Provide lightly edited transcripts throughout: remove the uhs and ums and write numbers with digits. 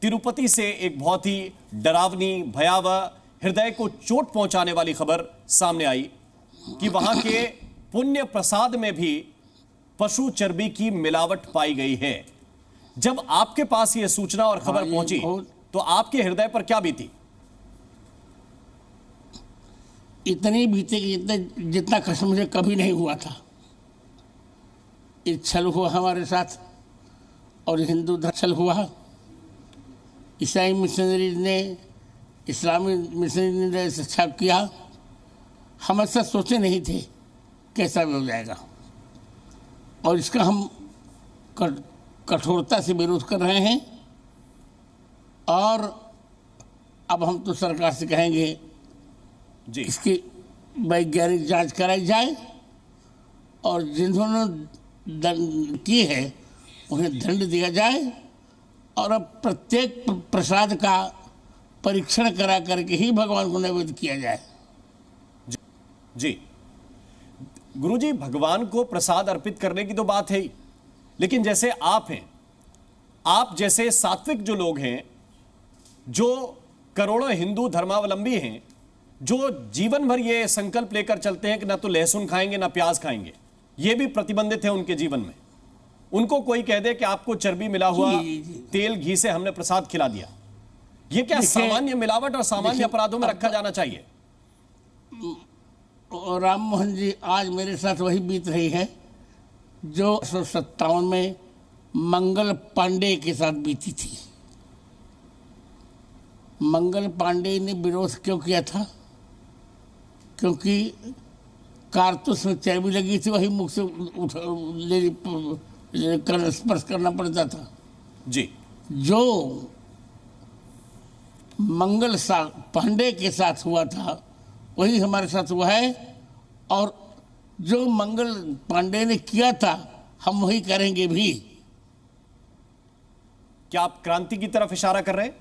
तिरुपति से एक बहुत ही डरावनी, भयावह, हृदय को चोट पहुंचाने वाली खबर सामने आई कि वहां के पुण्य प्रसाद में भी पशु चर्बी की मिलावट पाई गई है। जब आपके पास यह सूचना और खबर पहुंची तो आपके हृदय पर क्या बीती? इतनी बीती कि जितना कष्ट मुझे कभी नहीं हुआ था। एक छल हुआ हमारे साथ और हिंदू धर्म छल हुआ। ईसाई मिशनरी ने, इस्लामी मिशनरी ने अच्छा किया। हम ऐसा सोचे नहीं थे कैसा भी हो जाएगा, और इसका हम कठोरता से विरोध कर रहे हैं। और अब हम तो सरकार से कहेंगे जी, इसकी वैज्ञानिक जांच कराई जाए और जिन्होंने दंड की है उन्हें दंड दिया जाए, और अब प्रत्येक प्रसाद का परीक्षण करा करके ही भगवान को नैवेद्य किया जाए। जी गुरुजी, भगवान को प्रसाद अर्पित करने की तो बात है ही, लेकिन जैसे आप हैं, आप जैसे सात्विक जो लोग हैं, जो करोड़ों हिंदू धर्मावलंबी हैं, जो जीवन भर ये संकल्प लेकर चलते हैं कि ना तो लहसुन खाएंगे ना प्याज खाएंगे, ये भी प्रतिबंधित है उनके जीवन में। उनको कोई कह दे कि आपको चर्बी मिला हुआ तेल घी से हमने प्रसाद खिला दिया, ये क्या सामान्य मिलावट और सामान्य अपराधों में रखा जाना चाहिए? और राम मोहन जी, आज मेरे साथ वही बीत रही है जो 1957 में मंगल पांडे के साथ बीती थी। मंगल पांडे ने विरोध क्यों किया था? क्योंकि कारतूस में चर्बी लगी थी, वही मुख से स्पर्श करना पड़ता था। जी, जो मंगल पांडे के साथ हुआ था वही हमारे साथ हुआ है, और जो मंगल पांडे ने किया था हम वही करेंगे भी। क्या आप क्रांति की तरफ इशारा कर रहे हैं?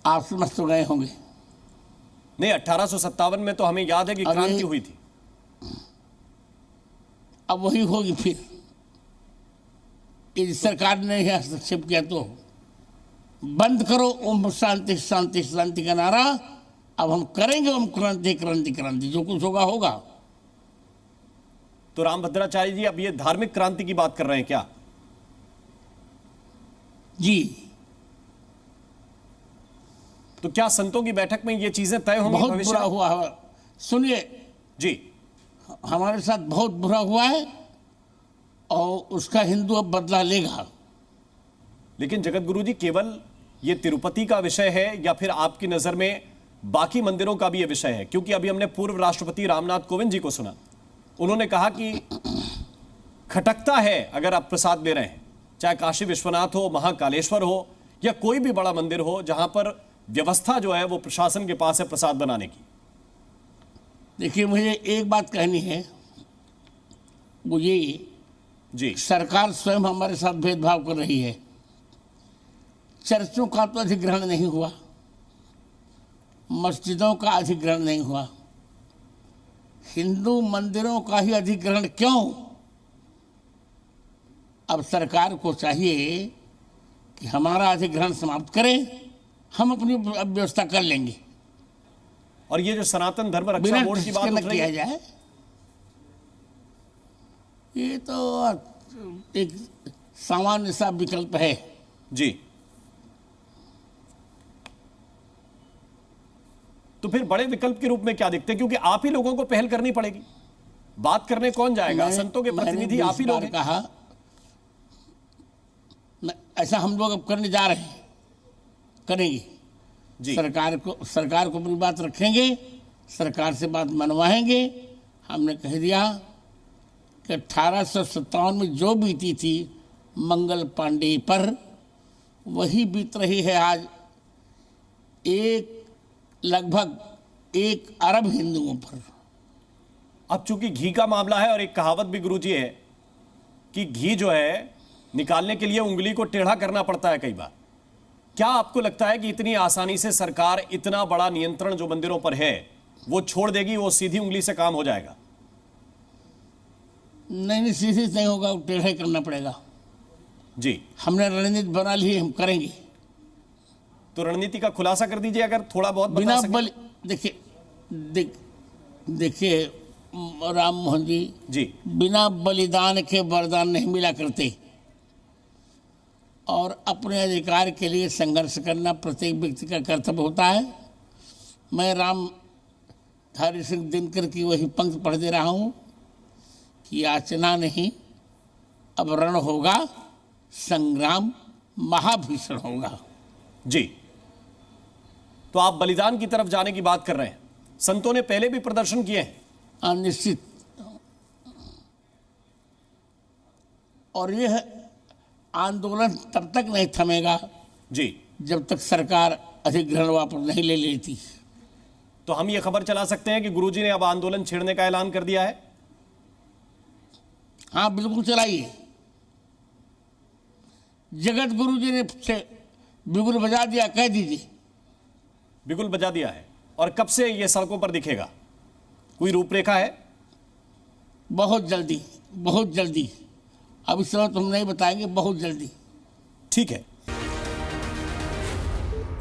आप समझ तो गए होंगे। नहीं, 1857 में तो हमें याद है कि क्रांति हुई थी। अब वही होगी फिर, यदि सरकार ने हस्तक्षेप किया तो। बंद करो ओम शांति शांति शांति का नारा, अब हम करेंगे ओम क्रांति क्रांति क्रांति, जो कुछ होगा होगा। तो रामभद्राचार्य जी, अब ये धार्मिक क्रांति की बात कर रहे हैं क्या? जी। तो क्या संतों की बैठक में ये चीजें तय होंगी? बहुत बुरा हुआ। सुनिए जी, हमारे साथ बहुत बुरा हुआ है और उसका हिंदू अब बदला लेगा। लेकिन जगत गुरु जी, केवल ये तिरुपति का विषय है या फिर आपकी नजर में बाकी मंदिरों का भी ये विषय है? क्योंकि अभी हमने पूर्व राष्ट्रपति रामनाथ कोविंद जी को सुना, उन्होंने कहा कि खटकता है अगर आप प्रसाद ले रहे हैं, चाहे काशी विश्वनाथ हो, महाकालेश्वर हो या कोई भी बड़ा मंदिर हो, जहां पर व्यवस्था जो है वो प्रशासन के पास है प्रसाद बनाने की। देखिए, मुझे एक बात कहनी है, वो ये जी, सरकार स्वयं हमारे साथ भेदभाव कर रही है। चर्चों का तो अधिग्रहण नहीं हुआ, मस्जिदों का अधिग्रहण नहीं हुआ, हिंदू मंदिरों का ही अधिग्रहण क्यों? अब सरकार को चाहिए कि हमारा अधिग्रहण समाप्त करें, हम अपनी व्यवस्था कर लेंगे। और ये जो सनातन धर्म रक्षा बोर्ड की बात उठ रही है, जाए, ये तो एक सामान्य सा विकल्प है। जी, तो फिर बड़े विकल्प के रूप में क्या दिखते हैं? क्योंकि आप ही लोगों को पहल करनी पड़ेगी। बात करने कौन जाएगा? संतों के प्रतिनिधि आप ही लोग हैं। कहा ऐसा हम लोग अब करने जा रहे हैं, करेंगे जी। सरकार को अपनी बात रखेंगे, सरकार से बात मनवाएंगे। हमने कह दिया कि 1857 में जो बीती थी मंगल पांडे पर, वही बीत रही है आज लगभग 1 अरब हिंदुओं पर। अब चूंकि घी का मामला है, और एक कहावत भी गुरुजी है कि घी जो है निकालने के लिए उंगली को टेढ़ा करना पड़ता है कई बार। क्या आपको लगता है कि इतनी आसानी से सरकार इतना बड़ा नियंत्रण जो मंदिरों पर है वो छोड़ देगी, वो सीधी उंगली से काम हो जाएगा? नहीं, सीधी नहीं होगा, टेढ़ा करना पड़ेगा। जी, हमने रणनीति बना ली है, हम करेंगे। तो रणनीति का खुलासा कर दीजिए अगर थोड़ा बहुत बता बिना सकें। बलि देखिए राम मोहन जी, बिना बलिदान के वरदान नहीं मिला करते, और अपने अधिकार के लिए संघर्ष करना प्रत्येक व्यक्ति का कर्तव्य होता है। मैं रामधारी सिंह दिनकर की वही पंक्ति पढ़ दे रहा हूँ कि याचना नहीं अब रण होगा, संग्राम महाभीषण होगा। जी, तो आप बलिदान की तरफ जाने की बात कर रहे हैं। संतों ने पहले भी प्रदर्शन किए हैं। निश्चित, और यह आंदोलन तब तक नहीं थमेगा जी जब तक सरकार अधिग्रहण वापस नहीं ले लेती। तो हम ये खबर चला सकते हैं कि गुरुजी ने अब आंदोलन छेड़ने का ऐलान कर दिया है। हाँ बिल्कुल चलाइए। जगत गुरु जी ने बिगुल बजा दिया, कह दीजिए। बिगुल बजा दिया है। और कब से ये सड़कों पर दिखेगा, कोई रूपरेखा है? बहुत जल्दी, बहुत जल्दी। अब इस समय तो हम नहीं बताएंगे, बहुत जल्दी। ठीक है।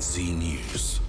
जी न्यूज़।